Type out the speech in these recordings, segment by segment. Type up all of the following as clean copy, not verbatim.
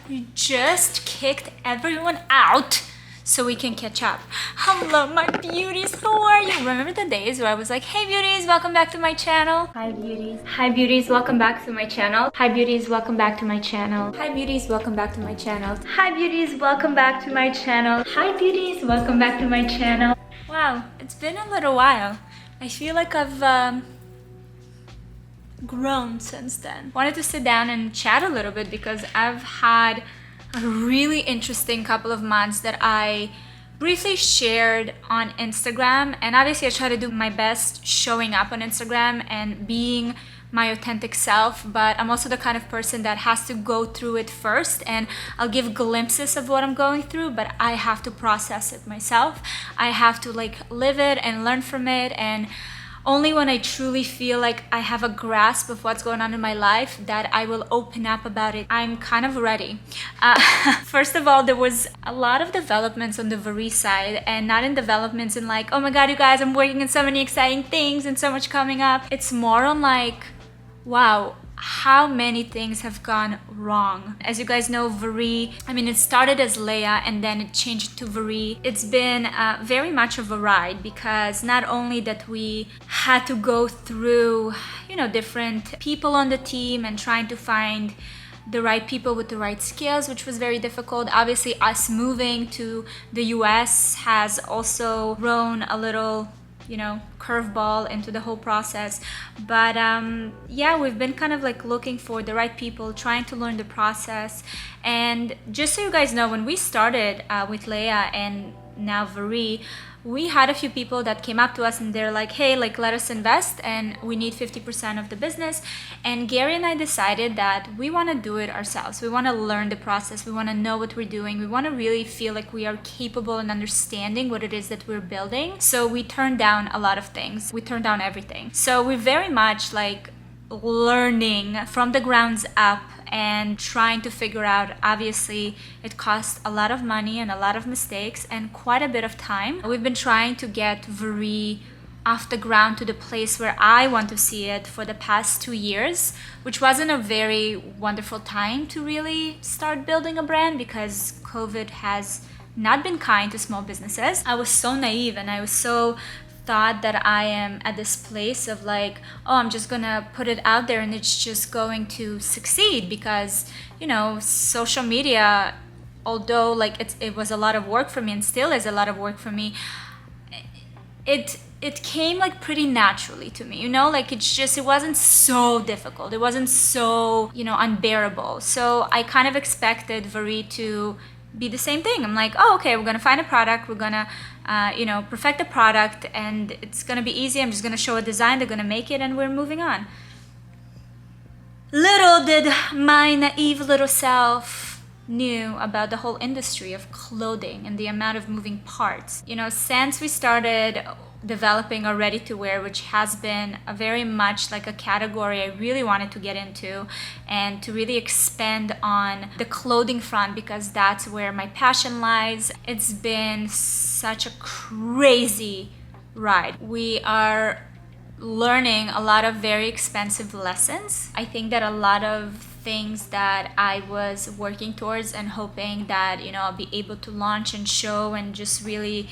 You just kicked everyone out so we can catch up. Hello, my beauties. How are you? Remember the days where I was like, hey, beauties, welcome back to my channel. Hi, beauties. Hi, beauties, welcome back to my channel. Hi, beauties, welcome back to my channel. Hi, beauties, welcome back to my channel. Hi, beauties, welcome back to my channel. Hi, beauties, welcome back to my channel. Wow, it's been a little while. I feel like I've grown since then. Wanted to sit down and chat a little bit because I've had a really interesting couple of months that I briefly shared on Instagram, and obviously I try to do my best showing up on Instagram and being my authentic self, but I'm also the kind of person that has to go through it first, and I'll give glimpses of what I'm going through, but I have to process it myself. I have to live it and learn from it, and only when I truly feel like I have a grasp of what's going on in my life that I will open up about it. I'm kind of ready. First of all, there was a lot of developments on the Verie side, and not in developments in oh my god, you guys, I'm working on so many exciting things and so much coming up. It's more on wow, how many things have gone wrong. As you guys know, Verie, it started as Leia and then it changed to Verie. It's been very much of a ride because not only that we had to go through, different people on the team and trying to find the right people with the right skills, which was very difficult. Obviously, us moving to the US has also thrown a little curveball into the whole process. But yeah, we've been kind of looking for the right people, trying to learn the process. And just so you guys know, when we started with Leia and now Verie, we had a few people that came up to us and they're like, hey, let us invest and we need 50% of the business. And Gary and I decided that we want to do it ourselves. We want to learn the process. We want to know what we're doing. We want to really feel like we are capable and understanding what it is that we're building. So we turned down a lot of things. We turned down everything. So we're very much learning from the grounds up and trying to figure out. Obviously, it costs a lot of money and a lot of mistakes and quite a bit of time. We've been trying to get Verie off the ground to the place where I want to see it for the past 2 years, which wasn't a very wonderful time to really start building a brand because COVID has not been kind to small businesses. I was so naive and I was so thought that I am at this place of oh, I'm just gonna put it out there and it's just going to succeed because social media, although it was a lot of work for me and still is a lot of work for me, it came pretty naturally to me, it wasn't so difficult, it wasn't so unbearable. So I kind of expected Verie to be the same thing. I'm oh, okay, we're gonna find a product, we're gonna perfect the product, and it's gonna be easy. I'm just gonna show a design, they're gonna make it, and we're moving on. Little did my naive little self knew about the whole industry of clothing and the amount of moving parts. Since we started developing our ready-to-wear, which has been a very much a category I really wanted to get into and to really expand on the clothing front because that's where my passion lies. It's been such a crazy ride. We are learning a lot of very expensive lessons. I think that a lot of things that I was working towards and hoping that I'll be able to launch and show and just really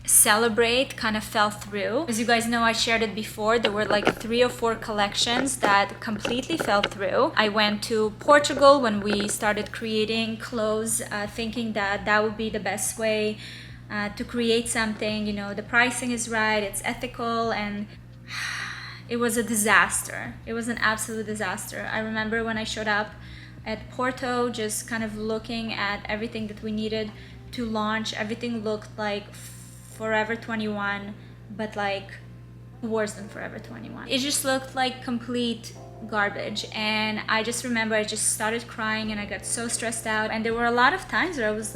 celebrate kind of fell through. As you guys know, I shared it before, there were 3 or 4 collections that completely fell through. I went to Portugal when we started creating clothes, thinking that that would be the best way to create something. The pricing is right, it's ethical, and it was a disaster. It was an absolute disaster. I remember when I showed up at Porto, just kind of looking at everything that we needed to launch, everything looked like Forever 21, but worse than Forever 21. It just looked like complete garbage, and I just remember I just started crying and I got so stressed out, and there were a lot of times where I was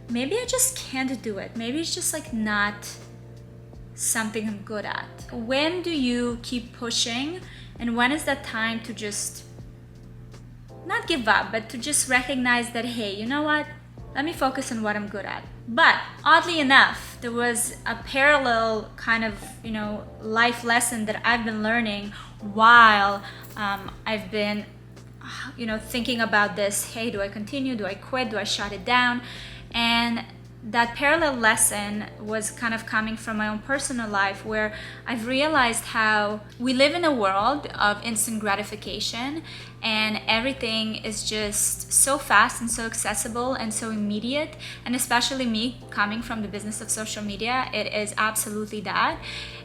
maybe I just can't do it. Maybe it's just not something I'm good at. When do you keep pushing, and when is that time to just not give up, but to just recognize that, hey, you know what? Let me focus on what I'm good at. But oddly enough, there was a parallel kind of, life lesson that I've been learning while I've been thinking about this, hey, do I continue? Do I quit? Do I shut it down? And that parallel lesson was kind of coming from my own personal life, where I've realized how we live in a world of instant gratification, and everything is just so fast and so accessible and so immediate. And especially me coming from the business of social media, it is absolutely that.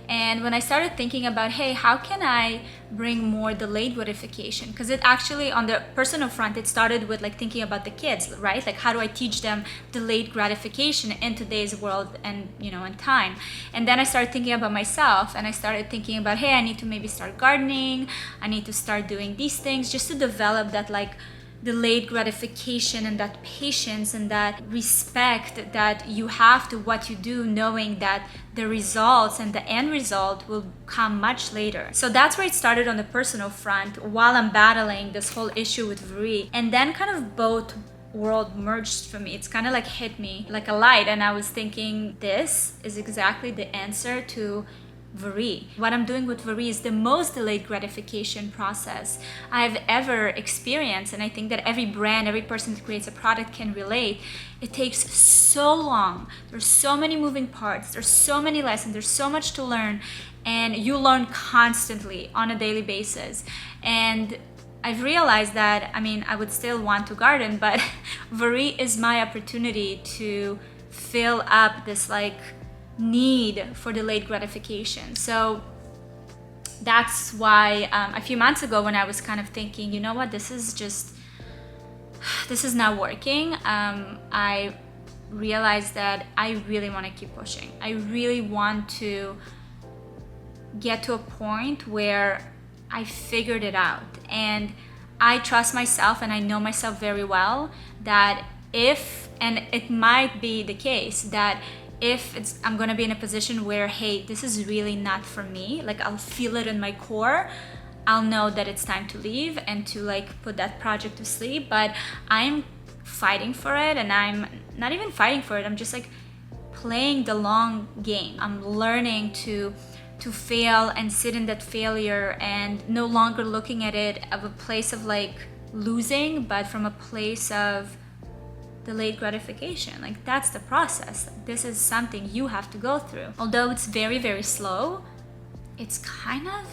And when I started thinking about, hey, how can I bring more delayed gratification? Because it actually, on the personal front, it started with like thinking about the kids, right? Like, how do I teach them delayed gratification in today's world and, and time? And then I started thinking about myself, and I started thinking about, hey, I need to maybe start gardening. I need to start doing these things just to develop that like delayed gratification and that patience and that respect that you have to what you do, knowing that the results and the end result will come much later. So that's where it started on the personal front while I'm battling this whole issue with Verie. And then kind of both world merged for me. It's kind of like hit me like a light, and I was thinking, this is exactly the answer to Verie. What I'm doing with Verie is the most delayed gratification process I've ever experienced, and I think that every brand, every person that creates a product can relate. It takes so long. There's so many moving parts. There's so many lessons. There's so much to learn, and you learn constantly on a daily basis. And I've realized that, I would still want to garden, but Verie is my opportunity to fill up this like need for delayed gratification. So that's why a few months ago, when I was kind of thinking, you know what, this is not working, I realized that I really want to keep pushing. I really want to get to a point where I figured it out, and I trust myself, and I know myself very well, that and it might be the case that if I'm gonna be in a position where, hey, this is really not for me, like I'll feel it in my core, I'll know that it's time to leave and to like put that project to sleep. But I'm fighting for it, and I'm not even fighting for it, I'm just like playing the long game. I'm learning to fail and sit in that failure, and no longer looking at it of a place of like losing, but from a place of delayed gratification. Like, that's the process. This is something you have to go through. Although it's very, very slow, it's kind of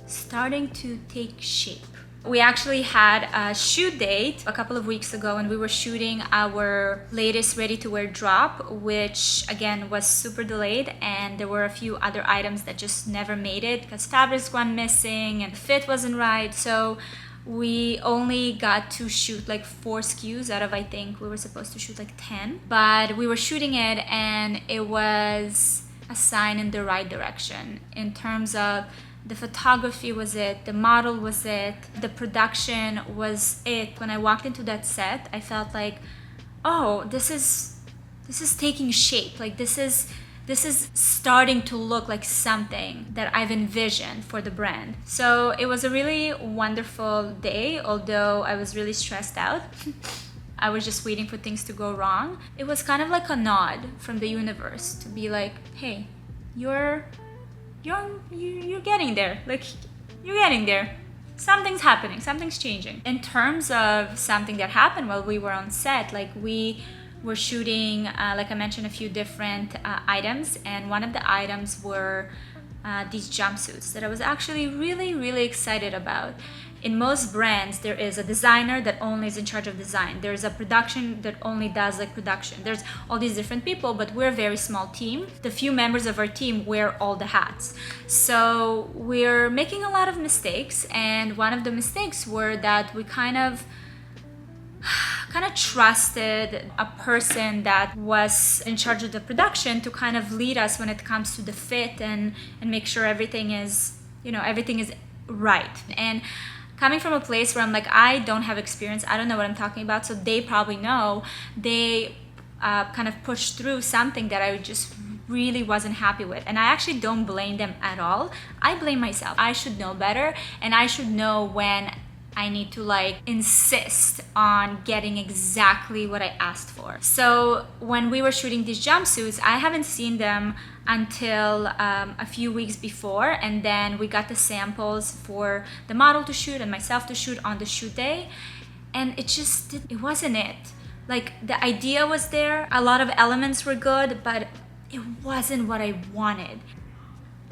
starting to take shape. We actually had a shoot date a couple of weeks ago, and we were shooting our latest ready-to-wear drop, which again was super delayed, and there were a few other items that just never made it because fabric's gone missing and the fit wasn't right. So we only got to shoot like 4 SKUs out of, I think we were supposed to shoot like 10, but we were shooting it, and it was a sign in the right direction in terms of the photography was it, the model was it, the production was it. When I walked into that set, I felt like, oh, this is taking shape. Like this is starting to look like something that I've envisioned for the brand. So it was a really wonderful day, although I was really stressed out. I was just waiting for things to go wrong. It was kind of like a nod from the universe to be like, hey, you're getting there. Like, you're getting there. Something's happening. Something's changing. In terms of something that happened while we were on set, like we were shooting, like I mentioned, a few different items, and one of the items were these jumpsuits that I was actually really, really excited about. In most brands, there is a designer that only is in charge of design. There's a production that only does like production. There's all these different people, but we're a very small team. The few members of our team wear all the hats. So we're making a lot of mistakes, and one of the mistakes were that we kind of trusted a person that was in charge of the production to kind of lead us when it comes to the fit and make sure everything is right. And coming from a place where I'm like, I don't have experience, I don't know what I'm talking about, so they probably know, they kind of pushed through something that I just really wasn't happy with. And I actually don't blame them at all. I blame myself. I should know better, and I should know when I need to like insist on getting exactly what I asked for. So when we were shooting these jumpsuits, I haven't seen them until a few weeks before, and then we got the samples for the model to shoot and myself to shoot on the shoot day, and it wasn't it. Like, the idea was there, a lot of elements were good, but it wasn't what I wanted.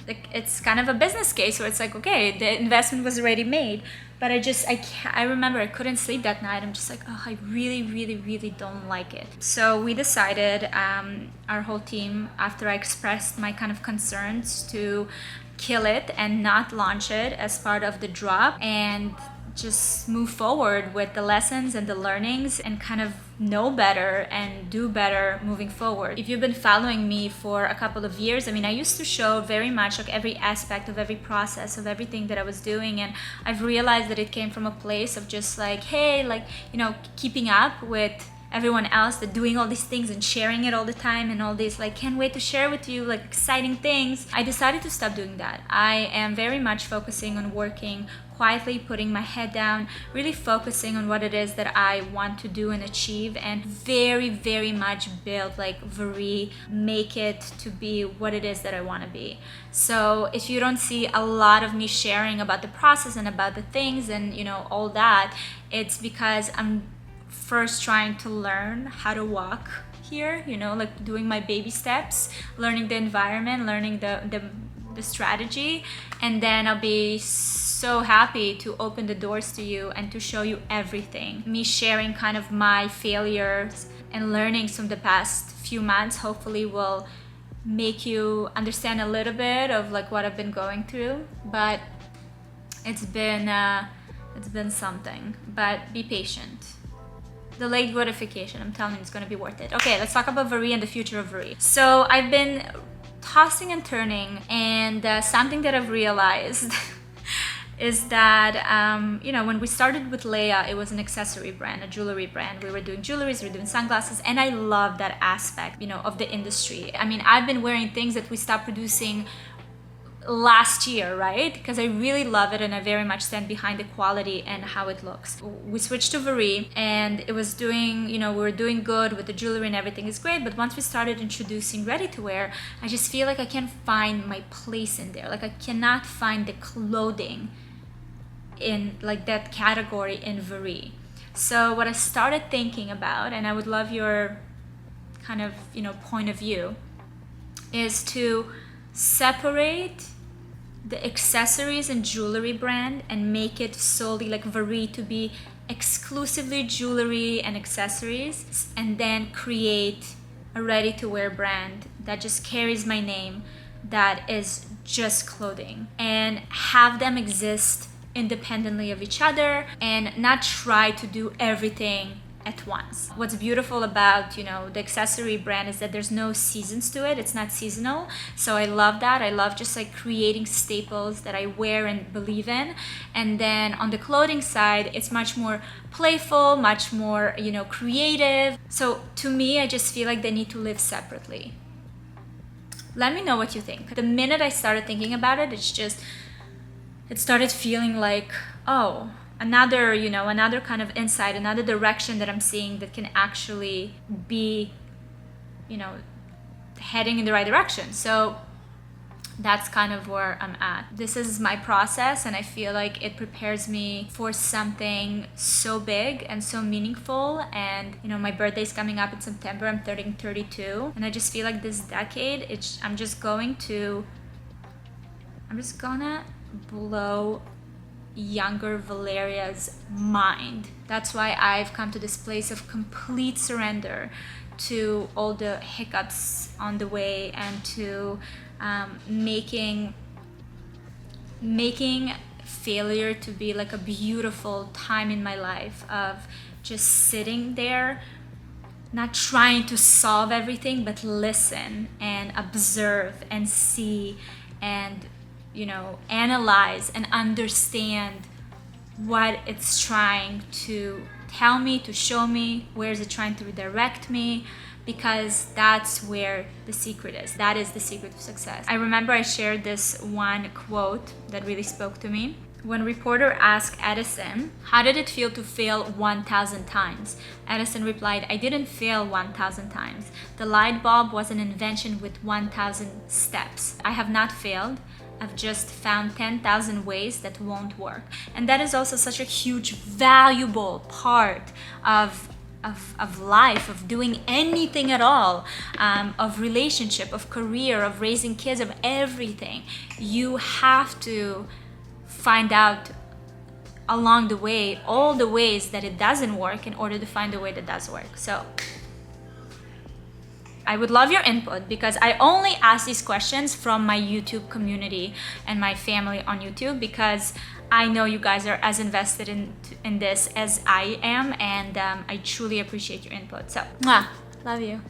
Like, it's kind of a business case where it's like, okay, the investment was already made, but I remember I couldn't sleep that night. I'm just like, oh, I really, really, really don't like it. So we decided, our whole team, after I expressed my kind of concerns, to kill it and not launch it as part of the drop, and just move forward with the lessons and the learnings and kind of know better and do better moving forward. If you've been following me for a couple of years, I mean, I used to show very much like every aspect of every process of everything that I was doing, and I've realized that it came from a place of just like, hey, like, you know, keeping up with everyone else, that doing all these things and sharing it all the time and all this, like, can't wait to share with you like exciting things. I decided to stop doing that. I am very much focusing on working quietly, putting my head down, really focusing on what it is that I want to do and achieve, and very, very much build like Verie, make it to be what it is that I want to be. So if you don't see a lot of me sharing about the process and about the things and, you know, all that, it's because I'm first trying to learn how to walk here, you know, like doing my baby steps, learning the environment, learning the strategy, and then I'll be so happy to open the doors to you and to show you everything. Me sharing kind of my failures and learnings from the past few months hopefully will make you understand a little bit of like what I've been going through, but it's been something. But be patient. Delayed gratification, I'm telling you, it's gonna be worth it. Okay, let's talk about Verie and the future of Verie. So I've been tossing and turning, and something that I've realized is that, you know, when we started with Leia, it was an accessory brand, a jewelry brand. We were doing jewelries, we were doing sunglasses, and I love that aspect, you know, of the industry. I mean, I've been wearing things that we stopped producing last year, right? Because I really love it and I very much stand behind the quality and how it looks. We switched to Verie and it was doing, you know, we were doing good with the jewelry and everything is great, but once we started introducing ready-to-wear, I just feel like I can't find my place in there. Like, I cannot find the clothing in like that category in Verie. So what I started thinking about, and I would love your kind of, you know, point of view, is to separate the accessories and jewelry brand and make it solely like Verie to be exclusively jewelry and accessories, and then create a ready-to-wear brand that just carries my name, that is just clothing, and have them exist independently of each other and not try to do everything at once. What's beautiful about, you know, the accessory brand is that there's no seasons to it. It's not seasonal. So I love that. I love just like creating staples that I wear and believe in. And then on the clothing side, it's much more playful, much more, you know, creative. So to me, I just feel like they need to live separately. Let me know what you think. The minute I started thinking about it, it started feeling like, oh, another, you know, another kind of insight, another direction that I'm seeing that can actually be, you know, heading in the right direction. So that's kind of where I'm at. This is my process, and I feel like it prepares me for something so big and so meaningful. And, you know, my birthday's coming up in September. I'm turning 32, and I just feel like this decade, I'm just gonna blow younger Valeria's mind. That's why I've come to this place of complete surrender to all the hiccups on the way, and to making failure to be like a beautiful time in my life of just sitting there, not trying to solve everything, but listen and observe and see and, you know, analyze and understand what it's trying to tell me, to show me, where is it trying to redirect me, because that's where the secret is. That is the secret of success. I remember I shared this one quote that really spoke to me. When reporter asked Edison, how did it feel to fail 1,000 times? Edison replied, I didn't fail 1,000 times. The light bulb was an invention with 1,000 steps. I have not failed. I've just found 10,000 ways that won't work. And that is also such a huge, valuable part of life, of doing anything at all, of relationship, of career, of raising kids, of everything. You have to find out along the way all the ways that it doesn't work in order to find a way that does work. So I would love your input, because I only ask these questions from my YouTube community and my family on YouTube, because I know you guys are as invested in this as I am, and I truly appreciate your input. So, love you.